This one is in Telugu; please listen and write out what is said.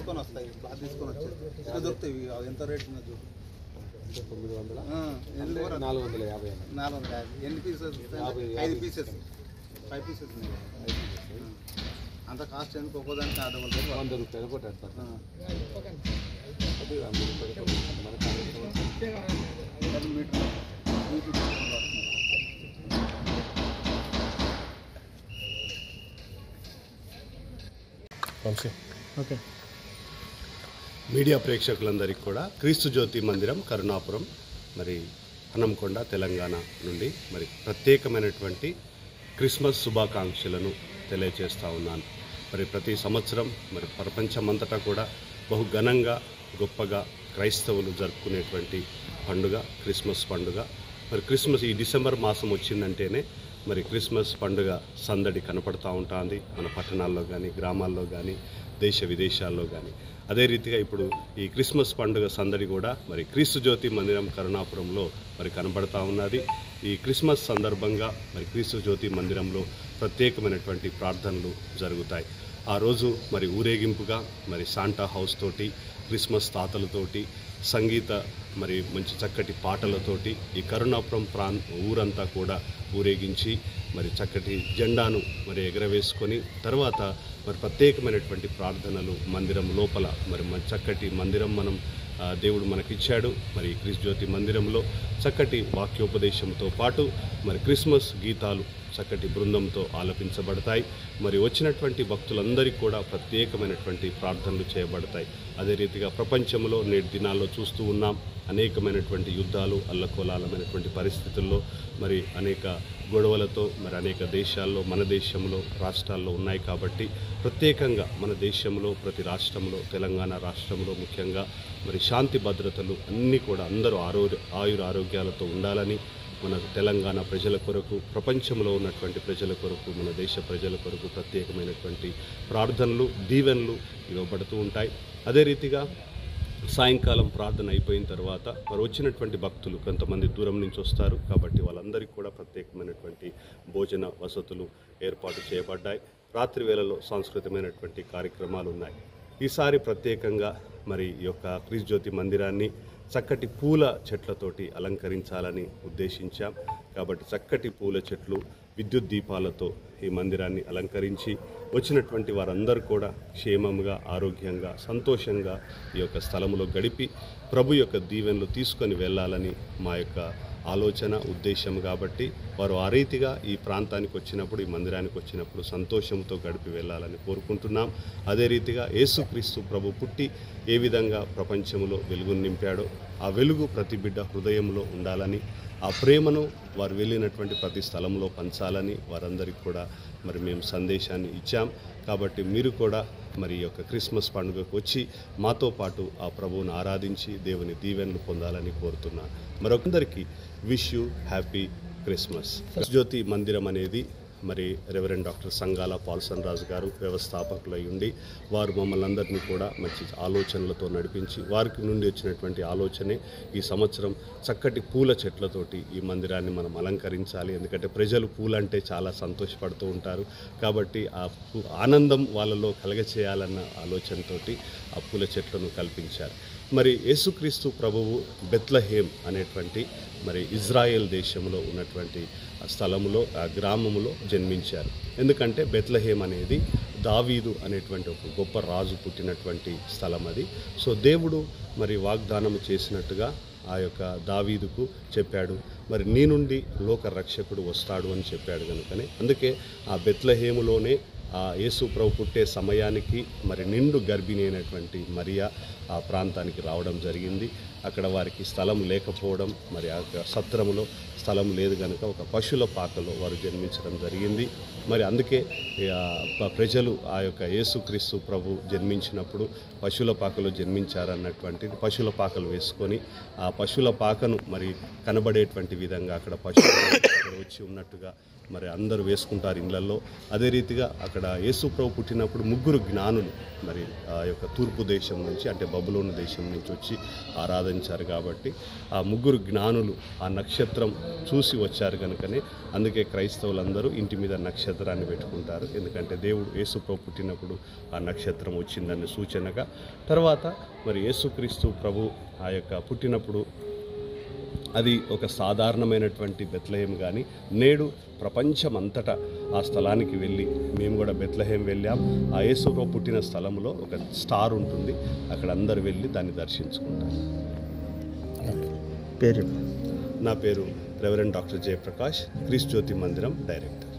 తీసుకొని వస్తాయి, క్లాత్ తీసుకొని వచ్చేది ఇక్కడ దొరుకుతాయి. ఎంత రేట్ ఉన్నది చూడు, 900, 450. 450. ఎన్ని పీసెస్? 5 పీసెస్, 5 పీసెస్ ఉన్నాయి. అంత కాస్ట్ ఎందుకు? ఒక్కోదానికి 100 రూపాయలు కొట్టారు సార్. ఓకే. మీడియా ప్రేక్షకులందరికీ కూడా క్రీస్తు జ్యోతి మందిరం కరుణాపురం మరి హనంకొండ తెలంగాణ నుండి మరి ప్రత్యేకమైనటువంటి క్రిస్మస్ శుభాకాంక్షలను తెలియజేస్తూ ఉన్నాను. మరి ప్రతి సంవత్సరం మరి ప్రపంచమంతటా కూడా బహు ఘనంగా గొప్పగా క్రైస్తవులు జరుపుకునేటువంటి పండుగ క్రిస్మస్ పండుగ. మరి క్రిస్మస్ ఈ డిసెంబర్ మాసం వచ్చిందంటేనే మరి క్రిస్మస్ పండుగ సందడి కనపడుతూ ఉంటుంది మన పట్టణాల్లో కానీ గ్రామాల్లో కానీ దేశ విదేశాల్లో కానీ. అదే రీతిగా ఇప్పుడు ఈ క్రిస్మస్ పండుగ సందడి కూడా మరి క్రీస్తు జ్యోతి మందిరం కరుణాపురంలో మరి కనబడతా ఉన్నది. ఈ క్రిస్మస్ సందర్భంగా మరి క్రీస్తు జ్యోతి మందిరంలో ప్రత్యేకమైనటువంటి ప్రార్థనలు జరుగుతాయి. ఆ రోజు మరి ఊరేగింపుగా మరి శాంటా హౌస్ తోటి, క్రిస్మస్ తాతలతోటి, సంగీత మరి మంచి చక్కటి పాటలతోటి ఈ కరుణాపురం ఊరంతా కూడా ఊరేగించి మరి చక్కటి జెండాను మరి ఎగరవేసుకొని తర్వాత మరి ప్రత్యేకమైనటువంటి ప్రార్థనలు మందిరం లోపల మరి చక్కటి మందిరం మనం దేవుడు మనకిచ్చాడు. మరి క్రీస్తు జ్యోతి మందిరంలో చక్కటి వాక్యోపదేశంతో పాటు మరి క్రిస్మస్ గీతాలు చక్కటి బృందంతో ఆలపించబడతాయి. మరి వచ్చినటువంటి భక్తులందరికీ కూడా ప్రత్యేకమైనటువంటి ప్రార్థనలు చేయబడతాయి. అదే రీతిగా ప్రపంచంలో నేటి దినాల్లో చూస్తూ ఉన్నాం, అనేకమైనటువంటి యుద్ధాలు, అల్లకోలాలమైనటువంటి పరిస్థితుల్లో మరి అనేక గొడవలతో మరి అనేక దేశాల్లో మన దేశంలో రాష్ట్రాల్లో ఉన్నాయి. కాబట్టి ప్రత్యేకంగా మన దేశంలో ప్రతి రాష్ట్రంలో తెలంగాణ రాష్ట్రంలో ముఖ్యంగా మరి శాంతి భద్రతలు అన్నీ కూడా అందరూ ఆరోగ్యాలతో ఉండాలని మన తెలంగాణ ప్రజల కొరకు, ప్రపంచంలో ఉన్నటువంటి ప్రజల కొరకు, మన దేశ ప్రజల కొరకు ప్రత్యేకమైనటువంటి ప్రార్థనలు దీవెనలు ఇవ్వబడుతూ ఉంటాయి. అదే రీతిగా సాయంకాలం ప్రార్థన అయిపోయిన తర్వాత మరి వచ్చినటువంటి భక్తులు కొంతమంది దూరం నుంచి వస్తారు కాబట్టి వాళ్ళందరికీ కూడా ప్రత్యేకమైనటువంటి భోజన వసతులు ఏర్పాటు చేయబడ్డాయి. రాత్రి వేళలో సాంస్కృతికమైనటువంటి కార్యక్రమాలు ఉన్నాయి. ఈసారి ప్రత్యేకంగా మరి ఈ యొక్క క్రీస్తు జ్యోతి మందిరాన్ని చక్కటి పూల చెట్లతోటి అలంకరించాలని ఉద్దేశించాం. కాబట్టి చక్కటి పూల చెట్లు, విద్యుత్ దీపాలతో ఈ మందిరాన్ని అలంకరించి వచ్చినటువంటి వారందరూ కూడా క్షేమంగా, ఆరోగ్యంగా, సంతోషంగా ఈ యొక్క స్థలంలో గడిపి ప్రభు యొక్క దీవెనలు తీసుకొని వెళ్ళాలని మా యొక్క ఆలోచన, ఉద్దేశం. కాబట్టి వారు ఆ రీతిగా ఈ ప్రాంతానికి వచ్చినప్పుడు, ఈ మందిరానికి వచ్చినప్పుడు సంతోషంతో గడిపి వెళ్ళాలని కోరుకుంటున్నాం. అదే రీతిగా యేసుక్రీస్తు ప్రభు పుట్టి ఏ విధంగా ప్రపంచంలో వెలుగును నింపాడో ఆ వెలుగు ప్రతి బిడ్డ హృదయంలో ఉండాలని, ఆ ప్రేమను వారు వెళ్ళినటువంటి ప్రతి స్థలంలో పంచాలని వారందరికీ కూడా మరి మేము సందేశాన్ని ఇచ్చాం. కాబట్టి మీరు కూడా మరి ఈ యొక్క క్రిస్మస్ పండుగకు వచ్చి మాతో పాటు ఆ ప్రభువును ఆరాధించి దేవుని దీవెనలు పొందాలని కోరుతున్నాను. మరొకందరికీ విష్ యూ హ్యాపీ క్రిస్మస్. జ్యోతి మందిరం అనేది మరి రెవరెండ్ డాక్టర్ సంగాల పాల్సన్ రాజు గారు వ్యవస్థాపకులై ఉండి వారు మమ్మల్ని అందరినీ కూడా మంచి ఆలోచనలతో నడిపించి వారికి నుండి వచ్చినటువంటి ఆలోచనే ఈ సంవత్సరం చక్కటి పూల చెట్లతోటి ఈ మందిరాన్ని మనం అలంకరించాలి. ఎందుకంటే ప్రజలు పూలంటే చాలా సంతోషపడుతూ ఉంటారు కాబట్టి ఆ ఆనందం వాళ్ళలో కలగచేయాలన్న ఆలోచనతోటి ఆ పూల చెట్లను కల్పించారు. మరి యేసుక్రీస్తు ప్రభువు బెత్లెహేమ్ అనేటువంటి మరి ఇజ్రాయెల్ దేశంలో ఉన్నటువంటి స్థలములో, ఆ గ్రామములో జన్మించారు. ఎందుకంటే బెత్లెహేమ్ అనేది దావీదు అనేటువంటి ఒక గొప్ప రాజు పుట్టినటువంటి స్థలం అది. సో దేవుడు మరి వాగ్దానం చేసినట్టుగా ఆ యొక్క దావీదుకు చెప్పాడు, మరి నీ నుండి లోక రక్షకుడు వస్తాడు అని చెప్పాడు. కనుకనే అందుకే ఆ బెత్లెహేములోనే ఆ యేసు ప్రభు పుట్టే సమయానికి మరి నిండు గర్భిణి అయినటువంటి మరియా ఆ ప్రాంతానికి రావడం జరిగింది. అక్కడ వారికి స్థలం లేకపోవడం, మరి ఆ సత్రములో స్థలం లేదు కనుక ఒక పశువుల పాకలో వారు జన్మించడం జరిగింది. మరి అందుకే ప్రజలు ఆ యొక్క యేసుక్రీస్తు ప్రభు జన్మించినప్పుడు పశువుల పాకలో జన్మించారన్నటువంటిది పశువుల పాకలు వేసుకొని ఆ పశువుల పాకను మరి కనబడేటువంటి విధంగా అక్కడ పశువులు వచ్చి ఉన్నట్టుగా మరి అందరూ వేసుకుంటారు ఇళ్లలో. అదే రీతిగా అక్కడ యేసు ప్రభు పుట్టినప్పుడు 3 జ్ఞానులు మరి ఆ యొక్క తూర్పు దేశం నుంచి, అంటే బబులోను దేశం నుంచి వచ్చి ఆరాధించారు. కాబట్టి ఆ 3 జ్ఞానులు ఆ నక్షత్రం చూసి వచ్చారు కనుకనే అందుకే క్రైస్తవులందరూ ఇంటి మీద నక్షత్రాన్ని పెట్టుకుంటారు. ఎందుకంటే దేవుడు యేసు ప్రభు పుట్టినప్పుడు ఆ నక్షత్రం వచ్చిందని సూచనగా. తర్వాత మరి యేసుక్రీస్తు ప్రభు ఆ యొక్క పుట్టినప్పుడు అది ఒక సాధారణమైనటువంటి బెత్లెహేం కానీ, నేడు ప్రపంచమంతటా ఆ స్థలానికి వెళ్ళి మేము కూడా బెత్లెహేం వెళ్ళాం. ఆ యేసు ప్రభు పుట్టిన స్థలంలో ఒక స్టార్ ఉంటుంది, అక్కడ అందరు వెళ్ళి దాన్ని దర్శించుకుంటారు. పేరు? నా పేరు రెవరెండ్ డాక్టర్ జయప్రకాష్, క్రీస్తు జ్యోతి మందిరం డైరెక్టర్.